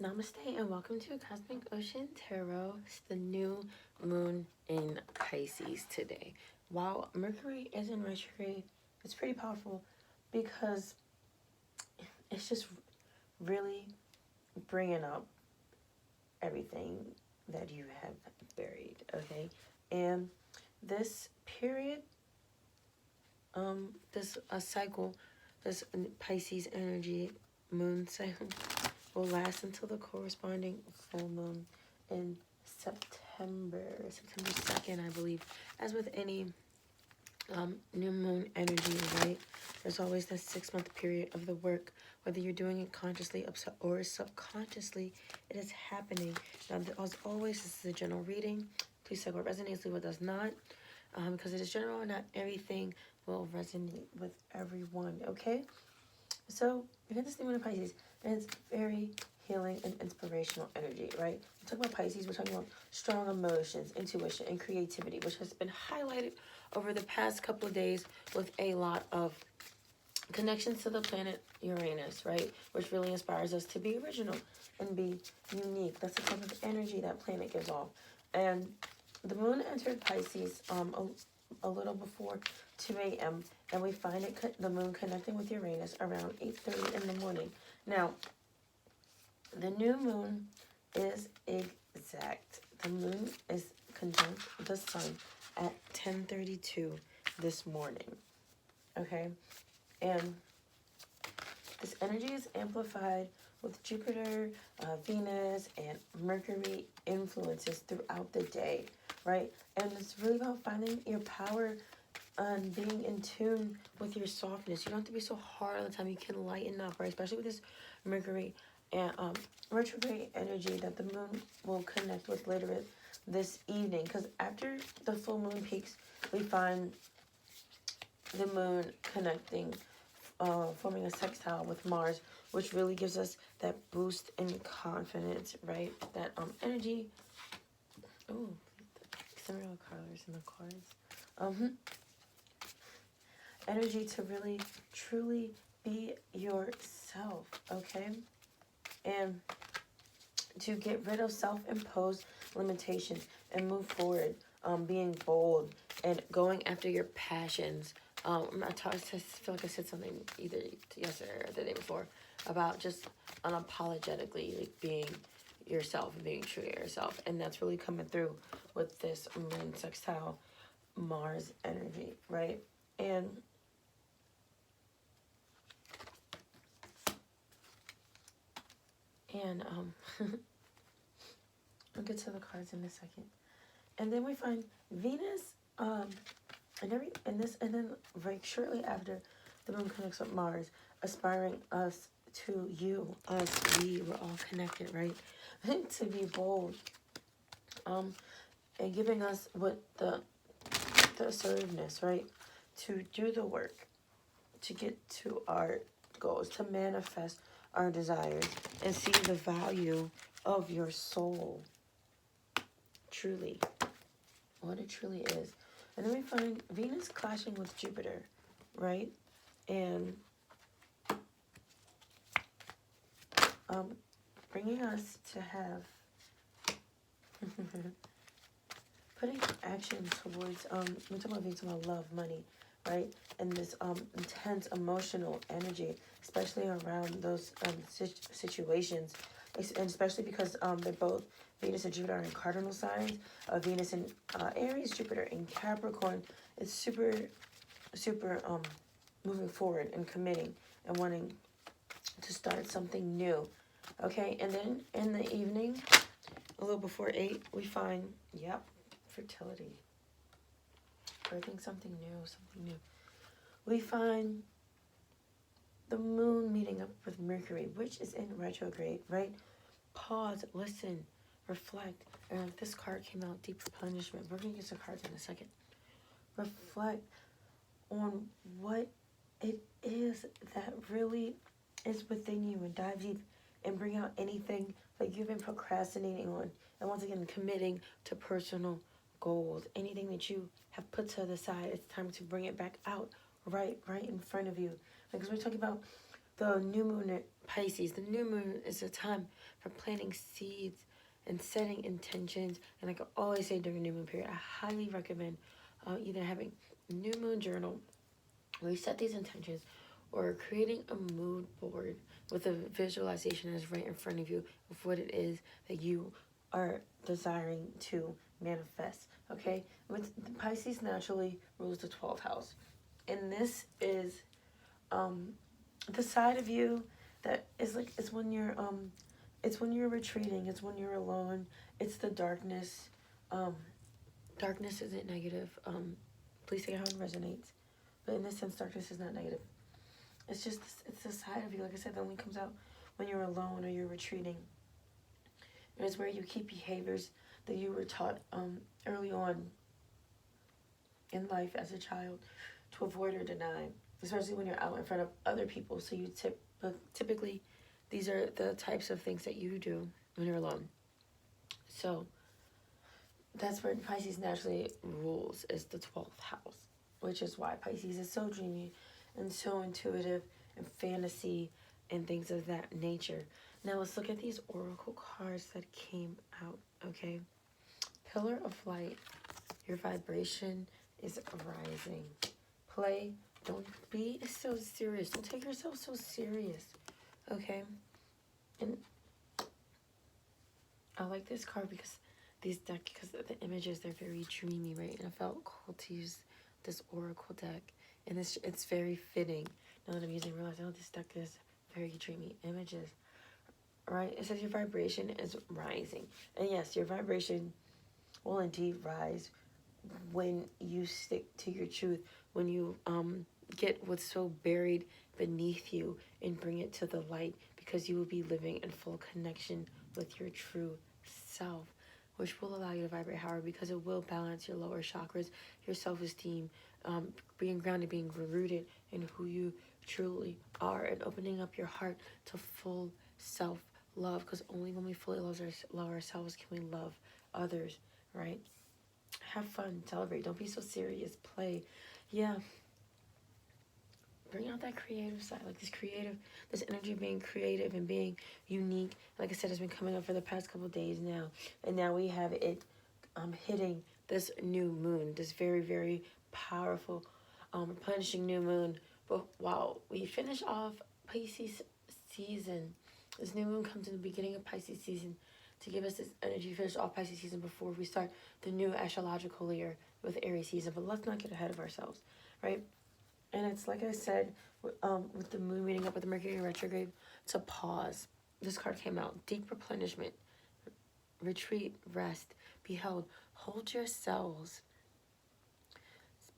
Namaste and welcome to Cosmic Ocean Tarot. It's the new moon in Pisces today. While Mercury is in retrograde, it's pretty powerful because it's just really bringing up everything that you have buried, okay? And this period, this cycle, this Pisces energy moon cycle will last until the corresponding full moon in September 2nd, I believe. As with any new moon energy, right? There's always that 6-month period of the work, whether you're doing it consciously or subconsciously, it is happening. Now, as always, this is a general reading. Please take what resonates, leave what does not, because it is general and not everything will resonate with everyone, okay? So, we got this new moon in Pisces, and it's very healing and inspirational energy, right? We talk about Pisces, we're talking about strong emotions, intuition, and creativity, which has been highlighted over the past couple of days with a lot of connections to the planet Uranus, right? Which really inspires us to be original and be unique. That's the type of energy that planet gives off. And the moon entered Pisces a little before 2 a.m. and we find the moon connecting with Uranus around 8:30 in the morning. Now, the new moon is exact. The moon is conjunct the sun at 10:32 this morning. Okay? And this energy is amplified with Jupiter, Venus, and Mercury influences throughout the day, right? And it's really about finding your power and being in tune with your softness. You don't have to be so hard all the time. You can lighten up, right? Especially with this Mercury and retrograde energy that the moon will connect with later this evening. Because after the full moon peaks, we find the moon connecting, forming a sextile with Mars, which really gives us that boost in confidence, right? That energy. Oh, some real colors in the cards. Energy to really, truly be yourself, okay? And to get rid of self-imposed limitations and move forward, being bold and going after your passions. I feel like I said something either yesterday or the day before about just unapologetically like being yourself and being true to yourself, and that's really coming through with this moon sextile Mars energy, right? And I'll get to the cards in a second. And then we find Venus, and then right shortly after, the moon connects with Mars, aspiring us to you, us, we're all connected, right? To be bold, and giving us what the assertiveness, right? To do the work, to get to our goals, to manifest our desires, and see the value of your soul. Truly, what it truly is. And then we find Venus clashing with Jupiter, right? And bringing us to have putting action towards we're talking about love, money, right? And this intense emotional energy, especially around those situations, and especially because they're both Venus and Jupiter are in cardinal signs. Venus in Aries, Jupiter in Capricorn. It's super moving forward and committing and wanting to start something new. Okay, and then in the evening, a little before 8, we find, fertility. Birthing something new. We find the moon meeting up with Mercury, which is in retrograde, right? Pause, listen, reflect. And if this card came out, deep replenishment. We're going to get some cards in a second. Reflect on what it is that really is within you and dive deep and bring out anything that you've been procrastinating on. And once again, committing to personal goals. Anything that you have put to the side, it's time to bring it back out right in front of you. Because we're talking about the new moon at Pisces. The new moon is a time for planting seeds and setting intentions. And like I always say during the new moon period, I highly recommend either having a new moon journal where you set these intentions, or creating a mood board with a visualization that's right in front of you of what it is that you are desiring to manifest. Okay, with Pisces naturally rules the 12th house, and this is the side of you that is like, it's when you're retreating, it's when you're alone, it's the darkness. Darkness isn't negative. Please take it how it resonates, but in this sense, darkness is not negative. It's just, it's the side of you, like I said, that only comes out when you're alone or you're retreating. And it's where you keep behaviors that you were taught early on in life as a child to avoid or deny, especially when you're out in front of other people. So you typically, these are the types of things that you do when you're alone. So that's where Pisces naturally rules, is the 12th house, which is why Pisces is so dreamy and so intuitive and fantasy and things of that nature. Now let's look at these oracle cards that came out, okay? Pillar of light, your vibration is rising. Play, don't be so serious. Don't take yourself so serious, okay? And I like this card because because the images, they're very dreamy, right? And I felt called to use this oracle deck. And it's very fitting. Now that I'm using it, I realize, oh, this deck is very dreamy images, right? It says your vibration is rising. And yes, your vibration will indeed rise when you stick to your truth, when you get what's so buried beneath you and bring it to the light, because you will be living in full connection with your true self, which will allow you to vibrate higher, because it will balance your lower chakras, your self-esteem, being grounded, being rooted in who you truly are, and opening up your heart to full self-love, because only when we fully love ourselves can we love others, right? Have fun, celebrate, don't be so serious, play. Yeah, bring out that creative side, like this energy of being creative and being unique. Like I said, it's been coming up for the past couple of days now, and now we have it hitting this new moon, this very, very powerful replenishing new moon. But while we finish off Pisces season, this new moon comes in the beginning of Pisces season to give us this energy, finish off Pisces season before we start the new astrological year with Aries season. But let's not get ahead of ourselves, right? And it's like I said, with the moon meeting up with the Mercury retrograde, to pause. This card came out. Deep replenishment. Retreat. Rest. Be held. Hold yourselves.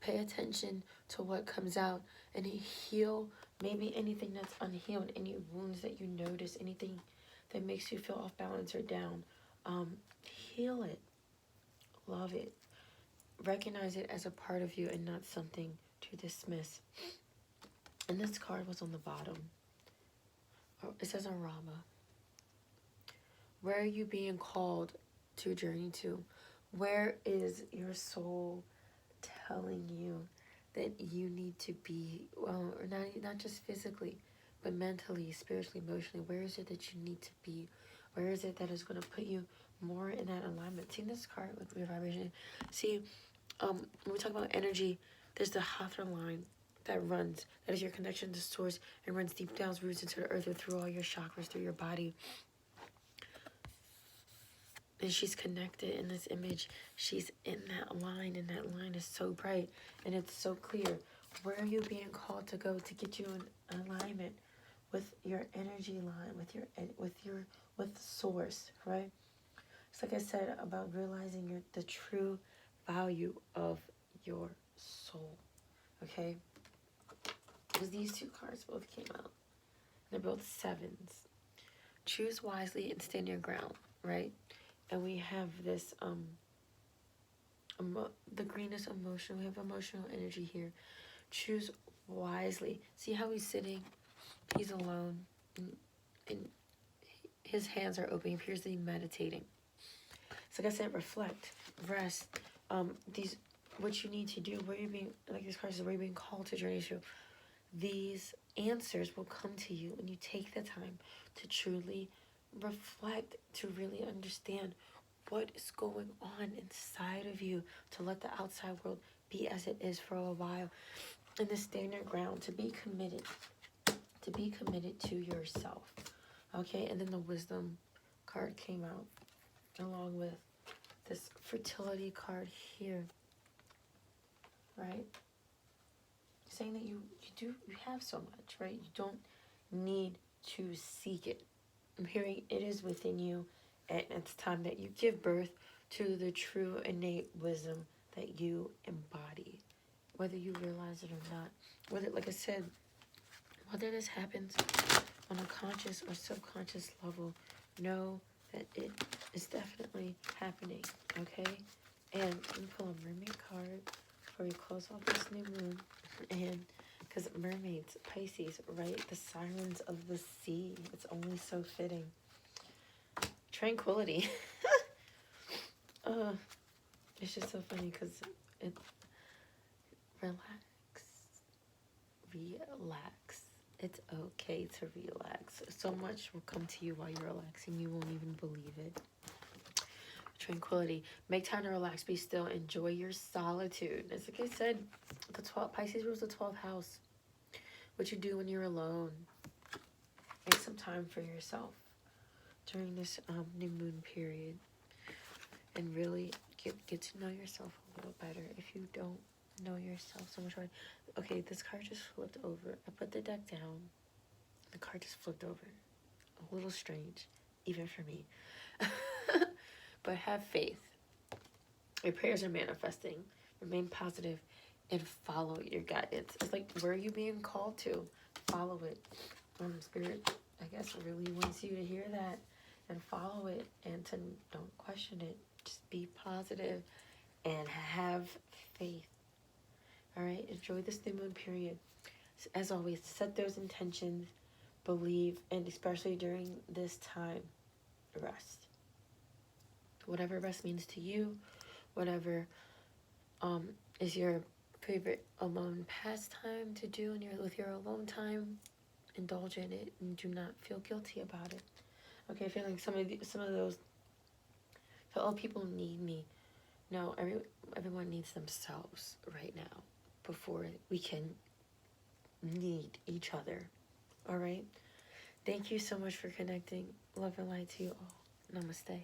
Pay attention to what comes out and heal maybe anything that's unhealed, any wounds that you notice, anything that makes you feel off balance or down. Heal it. Love it. Recognize it as a part of you and not something to dismiss. And this card was on the bottom. It says Arama. Where are you being called to journey to? Where is your soul telling you that you need to be, well, or not just physically, but mentally, spiritually, emotionally? Where is it that you need to be? Where is it that is going to put you more in that alignment? See this card with your vibration. See, when we talk about energy, there's the Hawthorne line that runs. That is your connection to source, and runs deep down, roots into the earth, or through all your chakras, through your body. And she's connected in this image. She's in that line, and that line is so bright, and it's so clear. Where are you being called to go to get you in alignment with your energy line, with source, right? It's like I said about realizing the true value of your soul, okay? Because these two cards both came out. They're both sevens. Choose wisely and stand your ground, right? And we have this, the green is emotional. We have emotional energy here. Choose wisely. See how he's sitting? He's alone. And his hands are open. He appears to be meditating. So like I said, reflect, rest. What you need to do, where you're being, like this card says, where you're being called to journey through. these answers will come to you when you take the time to truly reflect, to really understand what is going on inside of you, to let the outside world be as it is for a while, and to stand your ground, to be committed to yourself. Okay, and then the wisdom card came out along with this fertility card here, right? Saying that you have so much, right? You don't need to seek it. I'm hearing it is within you, and it's time that you give birth to the true innate wisdom that you embody, whether you realize it or not. Whether, like I said, whether this happens on a conscious or subconscious level, know that it is definitely happening, okay? And let me pull a mermaid card before we close off this new moon. And because mermaids, Pisces, right? The sirens of the sea. It's only so fitting. Tranquility. It's just so funny because it relax. It's okay to relax. So much will come to you while you're relaxing. You won't even believe it. Tranquility. Make time to relax. Be still. Enjoy your solitude. As like I said, Pisces rules the 12th house. What you do when you're alone. Make some time for yourself during this new moon period. And really get to know yourself a little better. If you don't know yourself so much. Okay, this card just flipped over. I put the deck down. The card just flipped over. A little strange, even for me. But have faith. Your prayers are manifesting. Remain positive and follow your guidance. It's like, where are you being called to? Follow it. Spirit, I guess, really wants you to hear that and follow it, and to don't question it. Just be positive and have faith. All right, enjoy this new moon period. As always, set those intentions, believe, and especially during this time, rest. Whatever rest means to you, whatever is your favorite alone pastime to do with your alone time, indulge in it and do not feel guilty about it. Okay, feeling some of those. So, people need me. No, everyone needs themselves right now before we can need each other. All right. Thank you so much for connecting. Love and light to you all. Namaste.